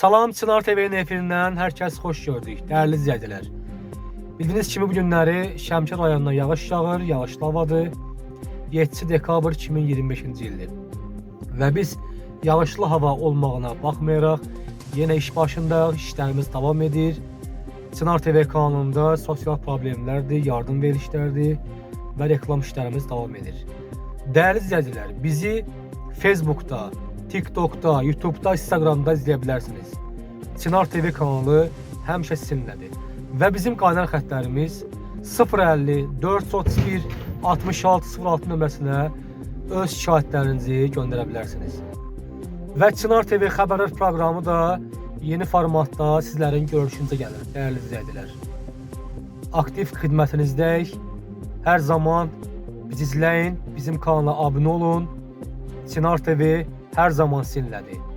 Salam, Çınar TV'nin efirindən hər kəs xoş gördük, dəyərli izləyicilər. Bildiyiniz kimi bu günləri Şəmkir rayonuna yağış yağır, yağışlı havadır. 7 dekabr 2025-ci ildir. Və biz yağışlı hava olmağına baxmayaraq yenə iş başındayıq, işlərimiz davam edir. Çınar TV kanalında sosial problemlərdir, yardım verilişlərdir və reklam işlərimiz davam edir. Dəyərli izləyicilər, bizi Facebook'da, TikTok'da, YouTube'da, Instagram'da izləyə bilərsiniz. Çınar TV kanalı həmişə sizinlədir. Və bizim qaynar xətlərimiz 050 431 6606 nömrəsinə öz şikayətlərinizi göndərə bilərsiniz. Və Çınar TV xəbərlər proqramı da yeni formatda sizlərin görüşünüzə gəlir, dəyərli izləyicilər. Aktiv xidmətinizdəyik. Hər zaman bizi izləyin, bizim kanala abunə olun. Çınar TV hər zaman sizinlədir.